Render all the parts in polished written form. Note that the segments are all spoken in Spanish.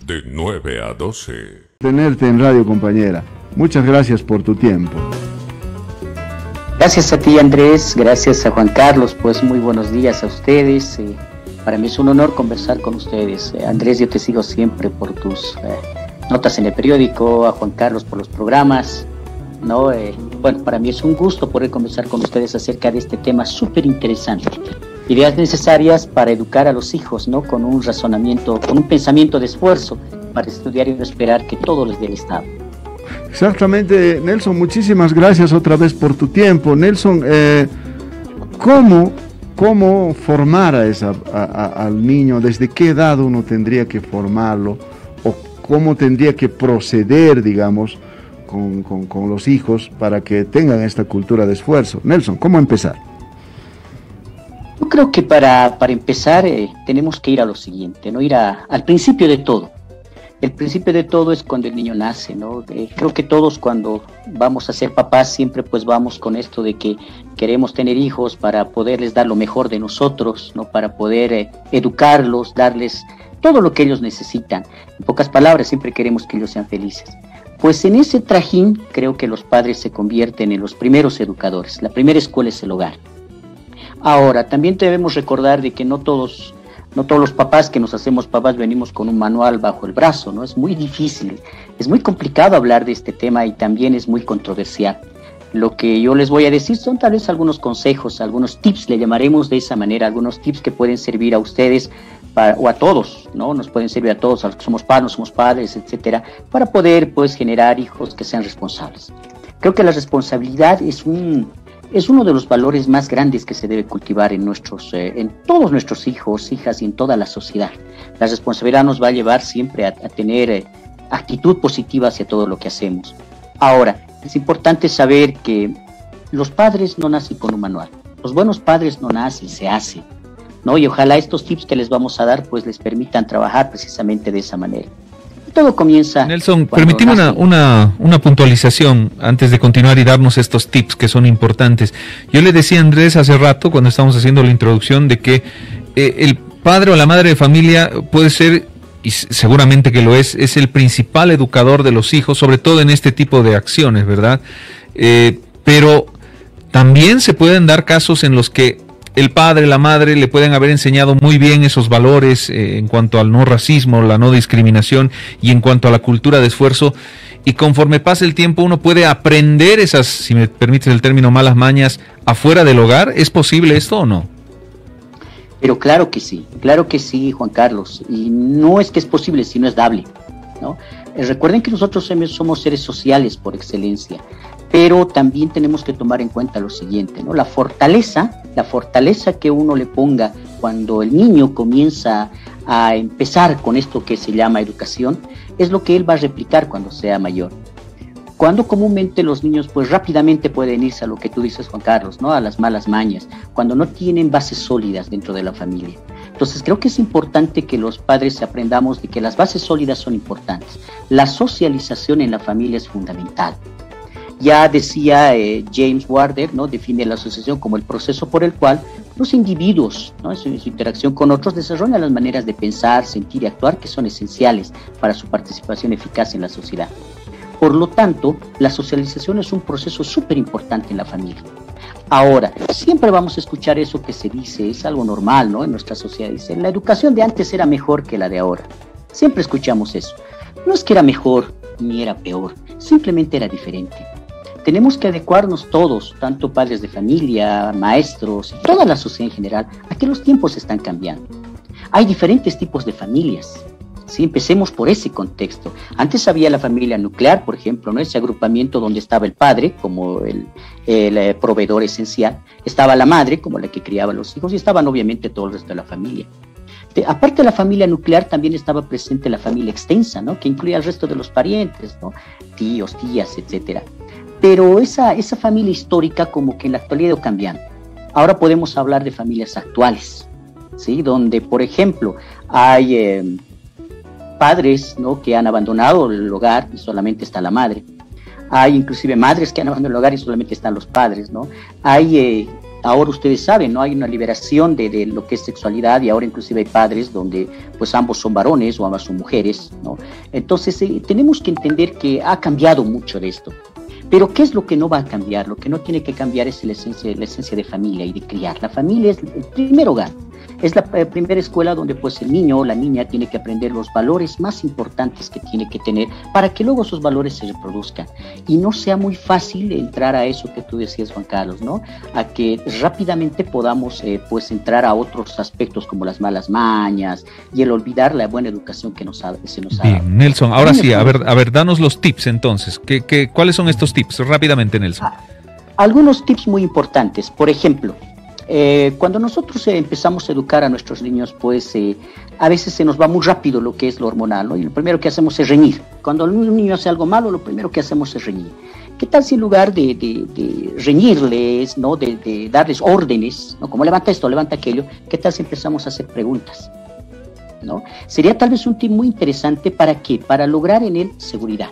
De 9 a 12. Tenerte en radio, compañera. Muchas gracias por tu tiempo. Gracias a ti, Andrés, gracias a Juan Carlos, pues muy buenos días a ustedes. Para mí es un honor conversar con ustedes. Andrés, yo te sigo siempre por tus notas en el periódico, a Juan Carlos por los programas, ¿no? Bueno, para mí es un gusto poder conversar con ustedes acerca de este tema súper interesante. Ideas necesarias para educar a los hijos, ¿no? Con un razonamiento, con un pensamiento de esfuerzo para estudiar y no esperar que todo les dé el Estado. Exactamente, Nelson, muchísimas gracias otra vez por tu tiempo. Nelson, ¿cómo formar al niño? ¿Desde qué edad uno tendría que formarlo? ¿O cómo tendría que proceder, digamos, con los hijos para que tengan esta cultura de esfuerzo? Nelson, ¿cómo empezar? Yo creo que para empezar tenemos que ir a lo siguiente, ¿no? Ir al principio de todo. El principio de todo es cuando el niño nace, ¿no? Creo que todos cuando vamos a ser papás siempre pues vamos con esto de que queremos tener hijos para poderles dar lo mejor de nosotros, ¿no? Para poder educarlos, darles todo lo que ellos necesitan. En pocas palabras, siempre queremos que ellos sean felices. Pues en ese trajín creo que los padres se convierten en los primeros educadores. La primera escuela es el hogar. Ahora, también debemos recordar de que no todos los papás que nos hacemos papás venimos con un manual bajo el brazo, ¿no? Es muy difícil, es muy complicado hablar de este tema y también es muy controversial. Lo que yo les voy a decir son tal vez algunos consejos, algunos tips, le llamaremos de esa manera, algunos tips que pueden servir a ustedes o a todos, ¿no? Nos pueden servir a todos, a los que somos padres, no somos padres, etcétera, para poder pues generar hijos que sean responsables. Creo que la responsabilidad es uno de los valores más grandes que se debe cultivar en todos nuestros hijos, hijas y en toda la sociedad. La responsabilidad nos va a llevar siempre a tener actitud positiva hacia todo lo que hacemos. Ahora, es importante saber que los padres no nacen con un manual. Los buenos padres no nacen, se hacen, ¿no? Y ojalá estos tips que les vamos a dar pues les permitan trabajar precisamente de esa manera. Todo comienza... Nelson, permíteme una puntualización antes de continuar y darnos estos tips que son importantes. Yo le decía a Andrés hace rato, cuando estábamos haciendo la introducción, de que el padre o la madre de familia puede ser, y seguramente que lo es el principal educador de los hijos, sobre todo en este tipo de acciones, ¿verdad? Pero también se pueden dar casos en los que el padre, la madre le pueden haber enseñado muy bien esos valores en cuanto al no racismo, la no discriminación y en cuanto a la cultura de esfuerzo, y conforme pasa el tiempo uno puede aprender esas, si me permites el término, malas mañas afuera del hogar. ¿Es posible esto o no? Pero claro que sí, Juan Carlos, y no es que es posible, sino es dable, ¿no? Recuerden que nosotros somos seres sociales por excelencia, pero también tenemos que tomar en cuenta lo siguiente, ¿no? La fortaleza que uno le ponga cuando el niño comienza a empezar con esto que se llama educación, es lo que él va a replicar cuando sea mayor. Cuando comúnmente los niños pues rápidamente pueden irse a lo que tú dices, Juan Carlos, ¿no? A las malas mañas, cuando no tienen bases sólidas dentro de la familia. Entonces creo que es importante que los padres aprendamos de que las bases sólidas son importantes. La socialización en la familia es fundamental. Ya decía James Warder, ¿no? Define la asociación como el proceso por el cual los individuos, ¿no? en su interacción con otros, desarrollan las maneras de pensar, sentir y actuar que son esenciales para su participación eficaz en la sociedad. Por lo tanto, la socialización es un proceso súper importante en la familia. Ahora, siempre vamos a escuchar eso que se dice, es algo normal, ¿no? En nuestra sociedad. Dice, la educación de antes era mejor que la de ahora. Siempre escuchamos eso. No es que era mejor ni era peor, simplemente era diferente. Tenemos que adecuarnos todos, tanto padres de familia, maestros, toda la sociedad en general, a que los tiempos están cambiando. Hay diferentes tipos de familias. Sí, empecemos por ese contexto. Antes había la familia nuclear, por ejemplo, ¿no? Ese agrupamiento donde estaba el padre como el proveedor esencial, estaba la madre como la que criaba a los hijos y estaban obviamente todo el resto de la familia. Aparte de la familia nuclear también estaba presente la familia extensa, ¿no? Que incluía al resto de los parientes, ¿no? Tíos, tías, etcétera. Pero esa familia histórica como que en la actualidad ha ido cambiando. Ahora podemos hablar de familias actuales, ¿sí? Donde, por ejemplo, hay padres, ¿no? Que han abandonado el hogar y solamente está la madre. Hay inclusive madres que han abandonado el hogar y solamente están los padres, ¿no? Hay ahora ustedes saben, ¿no? Hay una liberación de lo que es sexualidad y ahora inclusive hay padres donde pues ambos son varones o ambas son mujeres, ¿no? Entonces tenemos que entender que ha cambiado mucho de esto. Pero ¿qué es lo que no va a cambiar? Lo que no tiene que cambiar es la esencia de familia y de criar. La familia es el primer hogar. Es la primera escuela donde pues el niño o la niña tiene que aprender los valores más importantes que tiene que tener para que luego esos valores se reproduzcan. Y no sea muy fácil entrar a eso que tú decías, Juan Carlos, ¿no? A que rápidamente podamos pues entrar a otros aspectos como las malas mañas y el olvidar la buena educación que se nos ha dado. Bien, Nelson, ahora sí, a ver, danos los tips entonces. ¿Cuáles son estos tips? Rápidamente, Nelson. Algunos tips muy importantes. Por ejemplo, cuando nosotros empezamos a educar a nuestros niños, pues a veces se nos va muy rápido lo que es lo hormonal, ¿no? Y lo primero que hacemos es reñir. Cuando un niño hace algo malo, lo primero que hacemos es reñir. ¿Qué tal si en lugar de reñirles, ¿no? de darles órdenes, ¿no? Como levanta esto, levanta aquello, qué tal si empezamos a hacer preguntas, ¿no? Sería tal vez un tip muy interesante. ¿Para qué? Para lograr en él seguridad.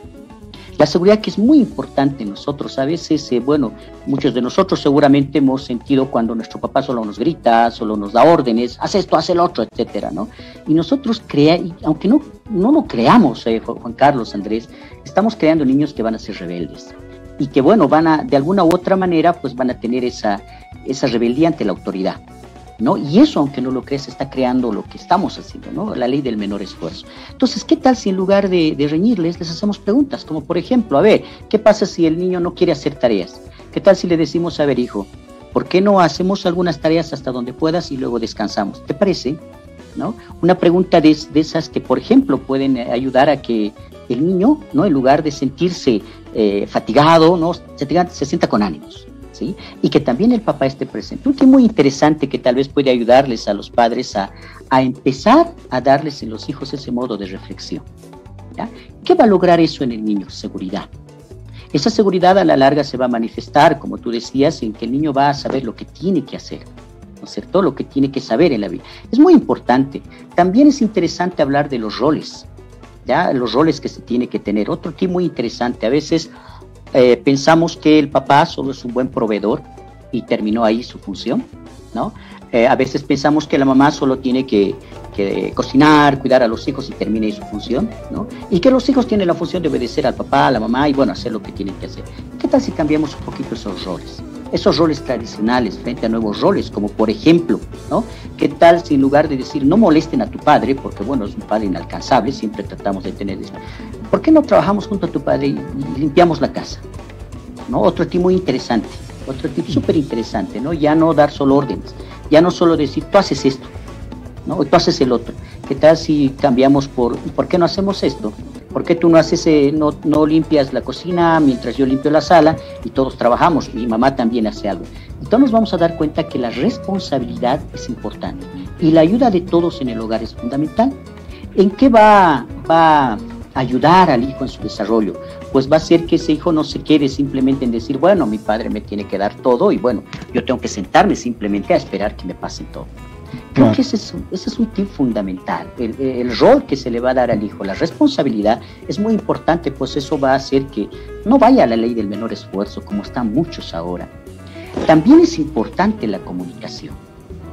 La seguridad que es muy importante en nosotros. A veces, bueno, muchos de nosotros seguramente hemos sentido cuando nuestro papá solo nos grita, solo nos da órdenes, haz esto, haz el otro, etcétera, ¿no? Y nosotros aunque no lo creamos, Juan Carlos, Andrés, estamos creando niños que van a ser rebeldes y que, bueno, de alguna u otra manera, pues van a tener esa rebeldía ante la autoridad, ¿no? Y eso, aunque no lo creas, está creando lo que estamos haciendo, ¿no? La ley del menor esfuerzo. Entonces, ¿qué tal si en lugar de reñirles, les hacemos preguntas? Como por ejemplo, a ver, ¿qué pasa si el niño no quiere hacer tareas? ¿Qué tal si le decimos, a ver, hijo, ¿por qué no hacemos algunas tareas hasta donde puedas y luego descansamos? ¿Te parece? ¿No? Una pregunta de esas que, por ejemplo, pueden ayudar a que el niño, ¿no? En lugar de sentirse fatigado, ¿no? Se sienta con ánimos. ¿Sí? Y que también el papá esté presente. Un tema muy interesante que tal vez puede ayudarles a los padres a empezar a darles en los hijos ese modo de reflexión, ¿ya? ¿Qué va a lograr eso en el niño? Seguridad. Esa seguridad a la larga se va a manifestar, como tú decías, en que el niño va a saber lo que tiene que hacer, ¿no es cierto? Lo que tiene que saber en la vida. Es muy importante. También es interesante hablar de los roles, ¿ya? Los roles que se tiene que tener. Otro tema muy interesante. A veces pensamos que el papá solo es un buen proveedor y terminó ahí su función, ¿no? A veces pensamos que la mamá solo tiene que cocinar, cuidar a los hijos y termina ahí su función, ¿no? Y que los hijos tienen la función de obedecer al papá, a la mamá y, bueno, hacer lo que tienen que hacer. ¿Qué tal si cambiamos un poquito esos roles tradicionales frente a nuevos roles, como por ejemplo, ¿no? ¿Qué tal si en lugar de decir no molesten a tu padre, porque bueno, es un padre inalcanzable, siempre tratamos de tener eso, ¿por qué no trabajamos junto a tu padre y limpiamos la casa? ¿No? Otro tip muy interesante, otro tip súper interesante, ¿no? Ya no dar solo órdenes, ya no solo decir tú haces esto, ¿no? O tú haces el otro. ¿Qué tal si cambiamos por qué no hacemos esto? ¿Por qué tú no haces, no limpias la cocina mientras yo limpio la sala y todos trabajamos? Mi mamá también hace algo. Entonces nos vamos a dar cuenta que la responsabilidad es importante y la ayuda de todos en el hogar es fundamental. ¿En qué va a ayudar al hijo en su desarrollo? Pues va a ser que ese hijo no se quede simplemente en decir, bueno, mi padre me tiene que dar todo y bueno, yo tengo que sentarme simplemente a esperar que me pasen todo. Creo que ese es un tip fundamental, el rol que se le va a dar al hijo, la responsabilidad es muy importante, pues eso va a hacer que no vaya a la ley del menor esfuerzo, como están muchos ahora. También es importante la comunicación.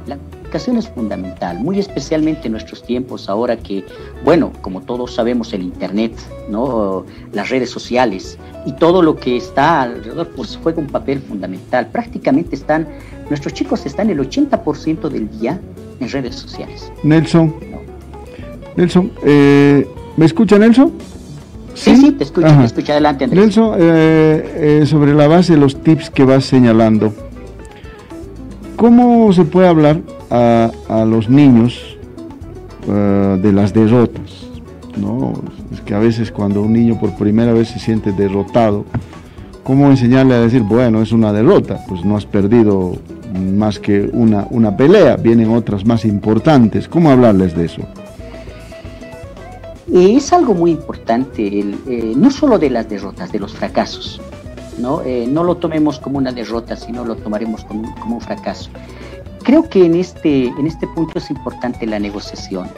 La comunicación es fundamental, muy especialmente en nuestros tiempos ahora que, bueno, como todos sabemos, el internet, ¿no? Las redes sociales y todo lo que está alrededor, pues juega un papel fundamental. Prácticamente nuestros chicos están el 80% del día en redes sociales. Nelson, ¿me escucha, Nelson? Sí, te escucho, adelante, Andrés. Nelson, sobre la base de los tips que vas señalando, ¿cómo se puede hablar a los niños de las derrotas? ¿No? Es que a veces cuando un niño por primera vez se siente derrotado, ¿cómo enseñarle a decir, bueno, es una derrota? Pues no has perdido más que una pelea, vienen otras más importantes. ¿Cómo hablarles de eso? Es algo muy importante, no solo de las derrotas, de los fracasos, ¿no? No lo tomemos como una derrota, sino lo tomaremos como un fracaso. Creo que en este punto es importante la negociación.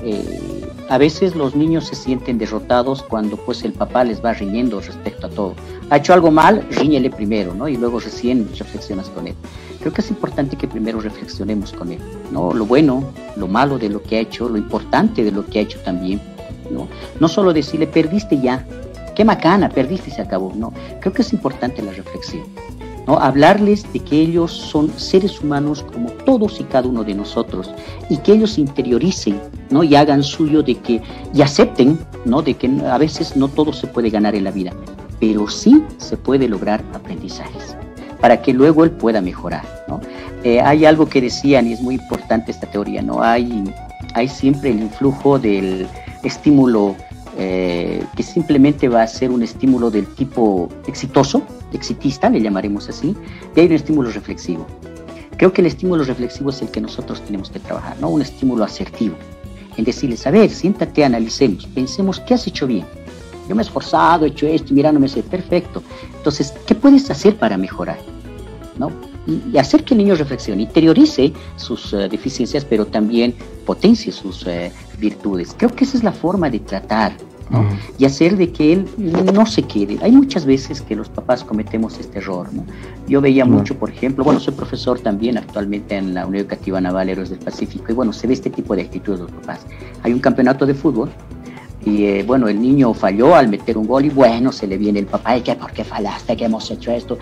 A veces los niños se sienten derrotados cuando pues el papá les va riñendo respecto a todo. Ha hecho algo mal, ríñele primero, ¿no? Y luego recién reflexionas con él. creo que es importante que primero reflexionemos con él, ¿no? Lo bueno, lo malo de lo que ha hecho, lo importante de lo que ha hecho también, ¿no? No solo decirle, perdiste ya, qué macana, perdiste y se acabó, no. Creo que es importante la reflexión, ¿no? Hablarles de que ellos son seres humanos como todos y cada uno de nosotros, y que ellos interioricen, ¿no? Y hagan suyo de que, y acepten, ¿no? De que a veces no todo se puede ganar en la vida, pero sí se puede lograr aprendizajes, para que luego él pueda mejorar, ¿no? Hay algo que decían, y es muy importante esta teoría, ¿no? Hay siempre el influjo del estímulo que simplemente va a ser un estímulo del tipo exitoso, exitista, le llamaremos así, y hay un estímulo reflexivo. Creo que el estímulo reflexivo es el que nosotros tenemos que trabajar, ¿no? Un estímulo asertivo, en decirles, a ver, siéntate, analicemos, pensemos, ¿qué has hecho bien? Yo me he esforzado, he hecho esto, mira, no me sé, perfecto. Entonces, ¿qué puedes hacer para mejorar? ¿No? Y hacer que el niño reflexione, interiorice sus deficiencias, pero también potencie sus virtudes. Creo que esa es la forma de tratar, ¿no? Y hacer de que él no se quede. Hay muchas veces que los papás cometemos este error, ¿no? Yo veía mucho, por ejemplo, bueno, soy profesor también actualmente en la Unión Educativa Naval Héroes del Pacífico, y bueno, se ve este tipo de actitudes de los papás. Hay un campeonato de fútbol, y bueno, el niño falló al meter un gol y bueno, se le viene el papá, ¿y qué? ¿Por qué fallaste? ¿Qué hemos hecho esto?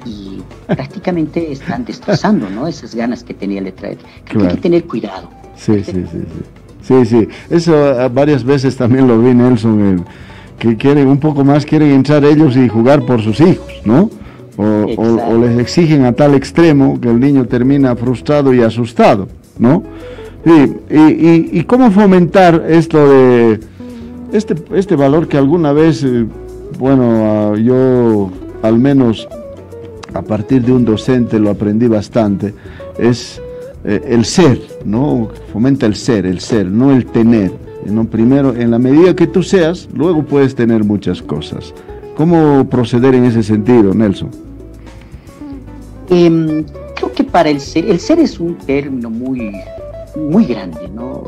Y prácticamente están destrozando, ¿no? Esas ganas que tenía el traer. Creo que hay que tener cuidado. Sí. Eso varias veces también lo vi, Nelson, que quieren un poco más, quieren entrar ellos y jugar por sus hijos, ¿no? O les exigen a tal extremo que el niño termina frustrado y asustado, ¿no? Y cómo fomentar esto de este valor que alguna vez, yo al menos a partir de un docente lo aprendí bastante, es el ser, ¿no? Fomenta el ser, no el tener, ¿no? Primero, en la medida que tú seas, luego puedes tener muchas cosas. ¿Cómo proceder en ese sentido, Nelson? Creo que para el ser es un término muy, muy grande, ¿no?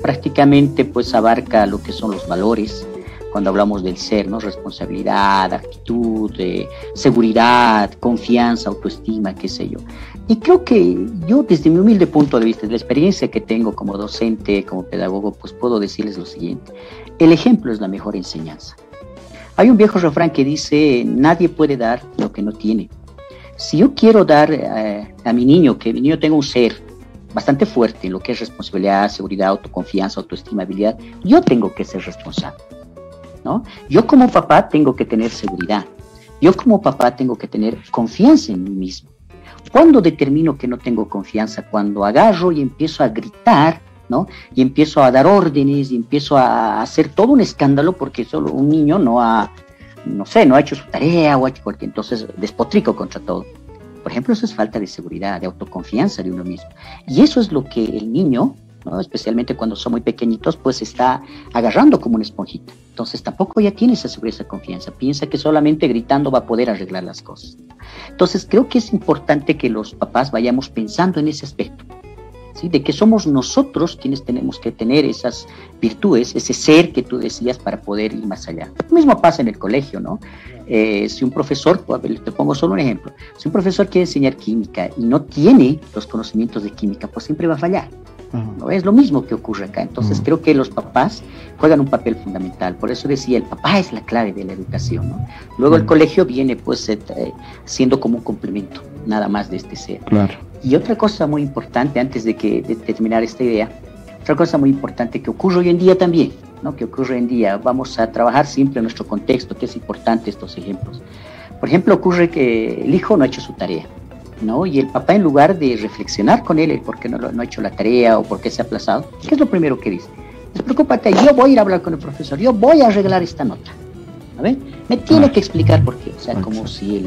Prácticamente pues abarca lo que son los valores, cuando hablamos del ser, ¿no? Responsabilidad, actitud, seguridad, confianza, autoestima, qué sé yo. Y creo que yo, desde mi humilde punto de vista, de la experiencia que tengo como docente, como pedagogo, pues puedo decirles lo siguiente: el ejemplo es la mejor enseñanza. Hay un viejo refrán que dice, nadie puede dar lo que no tiene. Si yo quiero dar a mi niño, que mi niño tenga un ser bastante fuerte en lo que es responsabilidad, seguridad, autoconfianza, autoestima, habilidad, yo tengo que ser responsable, ¿no? Yo como papá tengo que tener seguridad. Yo como papá tengo que tener confianza en mí mismo. ¿Cuándo determino que no tengo confianza? Cuando agarro y empiezo a gritar, ¿no? Y empiezo a dar órdenes y empiezo a hacer todo un escándalo porque solo un niño no ha hecho su tarea o ha hecho cualquier, entonces despotrico contra todo. Por ejemplo, eso es falta de seguridad, de autoconfianza de uno mismo. Y eso es lo que el niño, ¿no? Especialmente cuando son muy pequeñitos, pues está agarrando como una esponjita. Entonces tampoco ya tiene esa seguridad, esa confianza. Piensa que solamente gritando va a poder arreglar las cosas. Entonces creo que es importante que los papás vayamos pensando en ese aspecto, ¿sí? De que somos nosotros quienes tenemos que tener esas virtudes, ese ser que tú decías para poder ir más allá. Lo mismo pasa en el colegio, ¿no? Si un profesor, te pongo solo un ejemplo, si un profesor quiere enseñar química y no tiene los conocimientos de química, pues siempre va a fallar. ¿No? Es lo mismo que ocurre acá. Entonces creo que los papás juegan un papel fundamental. Por eso decía, el papá es la clave de la educación, ¿no? Luego el colegio viene pues siendo como un complemento nada más de este ser. Claro. Y otra cosa muy importante, antes de terminar esta idea, otra cosa muy importante que ocurre hoy en día también, ¿no? Que ocurre hoy en día, vamos a trabajar siempre en nuestro contexto, que es importante estos ejemplos. Por ejemplo, ocurre que el hijo no ha hecho su tarea, ¿no? Y el papá, en lugar de reflexionar con él el por qué no ha hecho la tarea o por qué se ha aplazado, ¿qué es lo primero que dice? Despreocúpate, yo voy a ir a hablar con el profesor, yo voy a arreglar esta nota. ¿A ver? Me tiene que explicar por qué. O sea, como si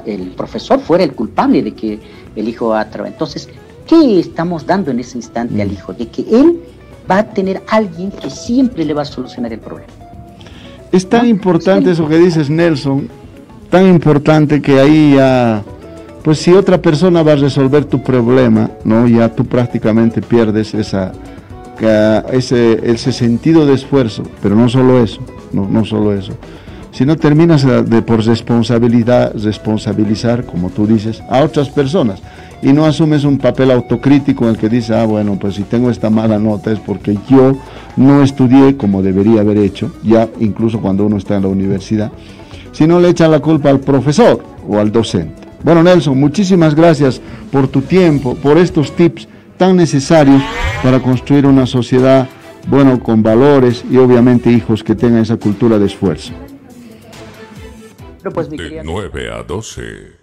el profesor fuera el culpable de que el hijo ha trabajado. Entonces, ¿qué estamos dando en ese instante al hijo? De que él va a tener alguien que siempre le va a solucionar el problema. Es tan importante eso que dices, Nelson, tan importante que ahí ya, pues si otra persona va a resolver tu problema, ¿no? Ya tú prácticamente pierdes ese sentido de esfuerzo, pero no solo eso, no solo eso, sino terminas por responsabilizar, como tú dices, a otras personas, y no asumes un papel autocrítico en el que dices, bueno, pues si tengo esta mala nota es porque yo no estudié como debería haber hecho, ya incluso cuando uno está en la universidad, sino le echan la culpa al profesor o al docente. Bueno, Nelson, muchísimas gracias por tu tiempo, por estos tips tan necesarios para construir una sociedad, bueno, con valores y obviamente hijos que tengan esa cultura de esfuerzo. Pero pues, mi De querida... 9 a 12.